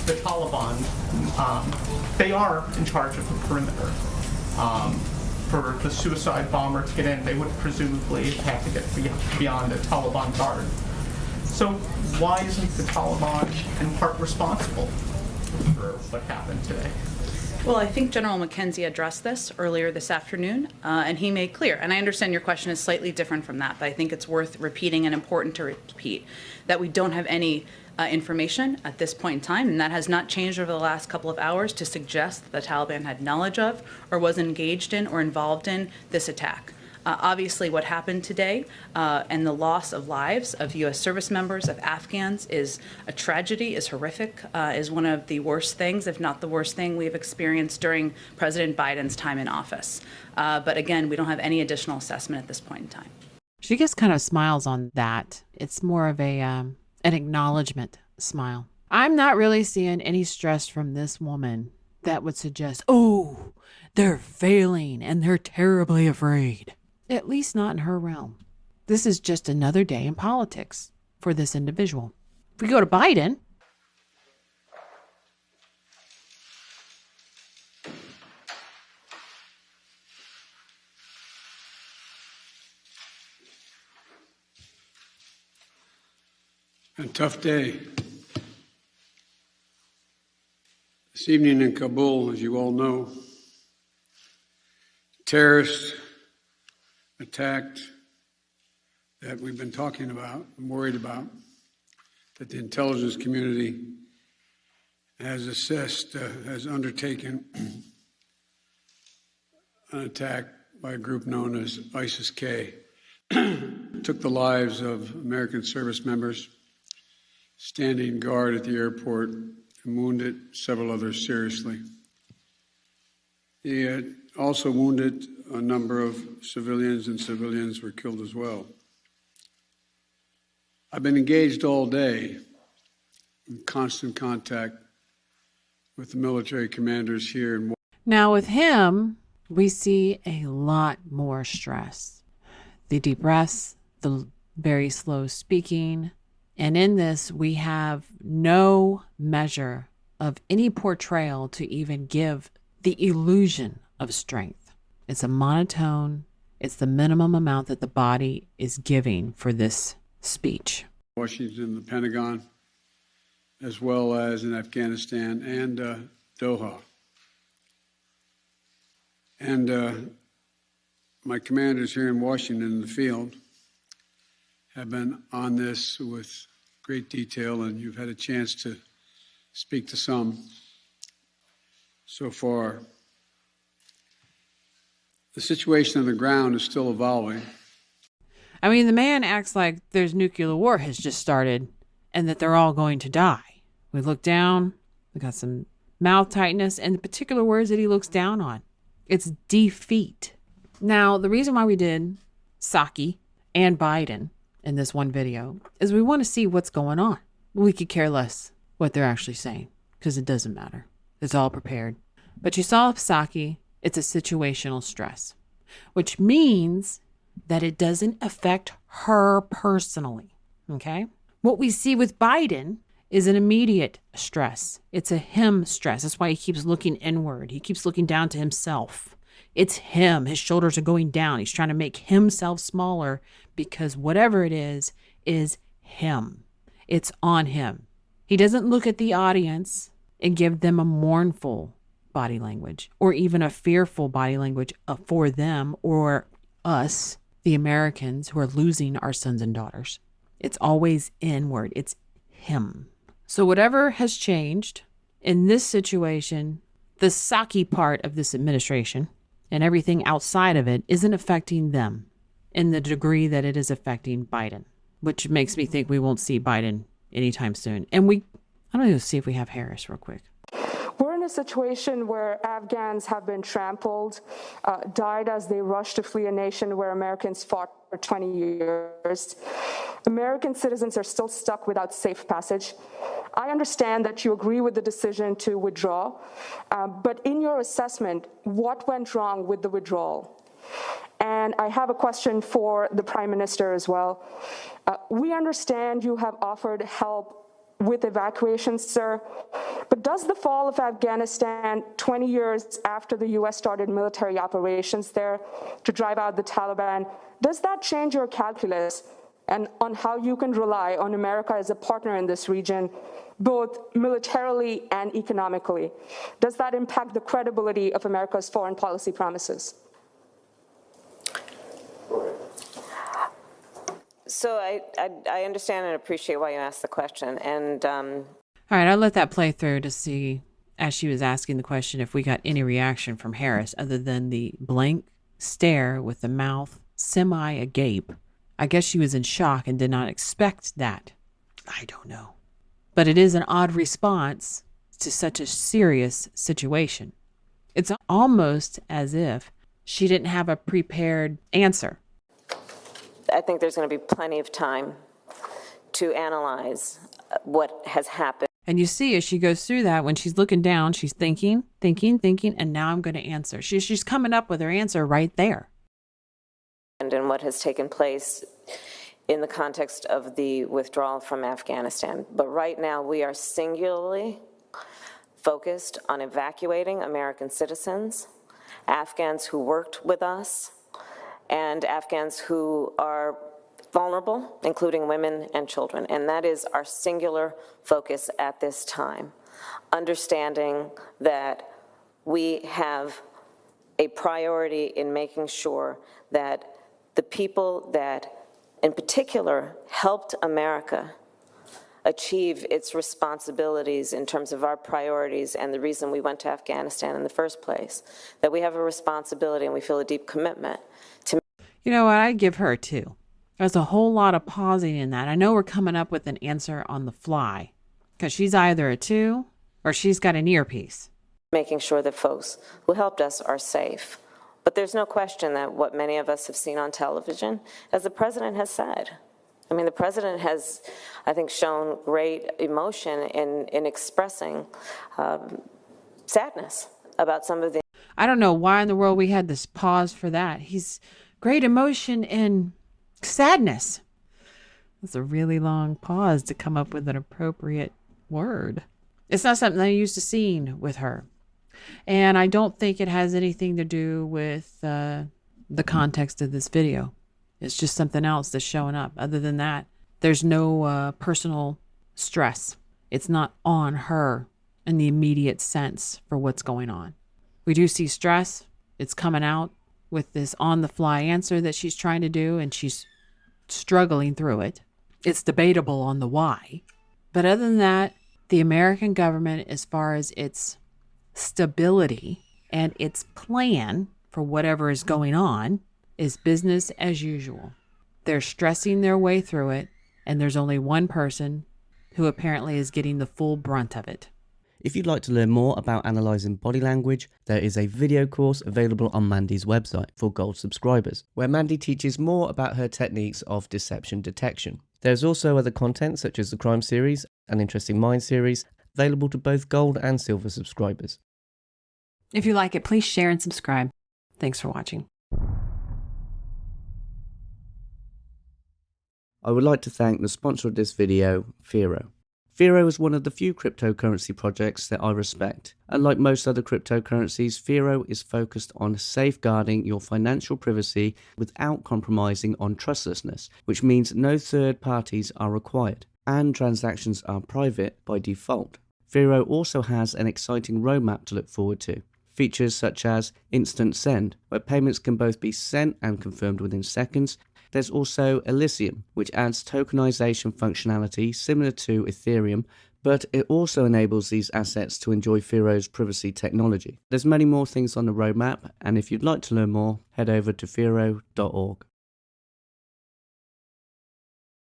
the Taliban, they are in charge of the perimeter. For the suicide bomber to get in, they would presumably have to get beyond a Taliban guard. So why isn't the Taliban in part responsible for what happened today? Well, I think General McKenzie addressed this earlier this afternoon, and he made clear, and I understand your question is slightly different from that, but I think it's worth repeating and important to repeat, that we don't have any information at this point in time, and that has not changed over the last couple of hours to suggest that the Taliban had knowledge of or was engaged in or involved in this attack. Obviously, what happened today and the loss of lives of U.S. service members, of Afghans, is a tragedy, is horrific, is one of the worst things, if not the worst thing we've experienced during President Biden's time in office. But again, we don't have any additional assessment at this point in time. She just kind of smiles on that. It's more of an acknowledgement smile. I'm not really seeing any stress from this woman that would suggest, oh, they're failing and they're terribly afraid. At least not in her realm. This is just another day in politics for this individual. If we go to Biden, a tough day. This evening in Kabul, as you all know, terrorists attacked that we've been talking about and worried about, that the intelligence community has assessed, has undertaken an attack by a group known as ISIS-K. Took the lives of American service members standing guard at the airport and wounded several others seriously. He had also wounded a number of civilians, and civilians were killed as well. I've been engaged all day in constant contact with the military commanders here in. Now with him, we see a lot more stress. The deep breaths, the very slow speaking. And in this, we have no measure of any portrayal to even give the illusion of strength. It's a monotone. It's the minimum amount that the body is giving for this speech. Washington, the Pentagon, as well as in Afghanistan and Doha. And my commanders here in Washington in the field have been on this with great detail, and you've had a chance to speak to some so far. The situation on the ground is still evolving. I mean, the man acts like there's nuclear war has just started and that they're all going to die. We look down, we got some mouth tightness, and the particular words that he looks down on. It's defeat. Now, the reason why we did Psaki and Biden in this one video is we want to see what's going on. We could care less what they're actually saying because it doesn't matter. It's all prepared. But you saw Psaki. It's a situational stress, which means that it doesn't affect her personally, okay? What we see with Biden is an immediate stress. It's a him stress. That's why he keeps looking inward. He keeps looking down to himself. It's him. His shoulders are going down. He's trying to make himself smaller because whatever it is him. It's on him. He doesn't look at the audience and give them a mournful body language or even a fearful body language for them or us, the Americans who are losing our sons and daughters. It's always inward. It's him. So whatever has changed in this situation, the Psaki part of this administration and everything outside of it isn't affecting them in the degree that it is affecting Biden, which makes me think we won't see Biden anytime soon. And I don't even see if we have Harris real quick. We're in a situation where Afghans have been trampled, died as they rushed to flee a nation where Americans fought for 20 years. American citizens are still stuck without safe passage. I understand that you agree with the decision to withdraw, but in your assessment, what went wrong with the withdrawal? And I have a question for the Prime Minister as well. We understand you have offered help with evacuations, sir. But does the fall of Afghanistan 20 years after the US started military operations there to drive out the Taliban, does that change your calculus and on how you can rely on America as a partner in this region, both militarily and economically? Does that impact the credibility of America's foreign policy promises? So I understand and appreciate why you asked the question. And All right, I let that play through to see, as she was asking the question, if we got any reaction from Harris other than the blank stare with the mouth semi-agape. I guess she was in shock and did not expect that. I don't know. But it is an odd response to such a serious situation. It's almost as if she didn't have a prepared answer. I think there's going to be plenty of time to analyze what has happened. And you see, as she goes through that, when she's looking down, she's thinking, and now I'm going to answer. She's coming up with her answer right there. And what has taken place in the context of the withdrawal from Afghanistan. But right now, we are singularly focused on evacuating American citizens, Afghans who worked with us, and Afghans who are vulnerable, including women and children. And that is our singular focus at this time, understanding that we have a priority in making sure that the people that, in particular, helped America achieve its responsibilities in terms of our priorities and the reason we went to Afghanistan in the first place, that we have a responsibility and we feel a deep commitment to. You know what? I give her too. There's a whole lot of pausing in that. I know we're coming up with an answer on the fly because she's either a 2 or she's got an earpiece. Making sure that folks who helped us are safe. But there's no question that what many of us have seen on television, as the president has said, I mean, the president has, I think, shown great emotion in expressing sadness about some of the. I don't know why in the world we had this pause for that. He's great emotion and sadness. That's a really long pause to come up with an appropriate word. It's not something I'm used to seeing with her. And I don't think it has anything to do with the context of this video. It's just something else that's showing up. Other than that, there's no personal stress. It's not on her in the immediate sense for what's going on. We do see stress. It's coming out with this on-the-fly answer that she's trying to do, and she's struggling through it. It's debatable on the why. But other than that, the American government, as far as its stability and its plan for whatever is going on, is business as usual. They're stressing their way through it, and there's only one person who apparently is getting the full brunt of it. If you'd like to learn more about analysing body language, there is a video course available on Mandy's website for Gold subscribers, where Mandy teaches more about her techniques of deception detection. There's also other content such as the Crime series and Interesting Minds series, available to both Gold and Silver subscribers. If you like it, please share and subscribe. Thanks for watching. I would like to thank the sponsor of this video, Fero. Fero is one of the few cryptocurrency projects that I respect. Unlike most other cryptocurrencies, Fero is focused on safeguarding your financial privacy without compromising on trustlessness, which means no third parties are required, and transactions are private by default. Fero also has an exciting roadmap to look forward to. Features such as Instant Send, where payments can both be sent and confirmed within seconds. There's also Elysium, which adds tokenization functionality similar to Ethereum, but it also enables these assets to enjoy Fero's privacy technology. There's many more things on the roadmap, and if you'd like to learn more, head over to fero.org.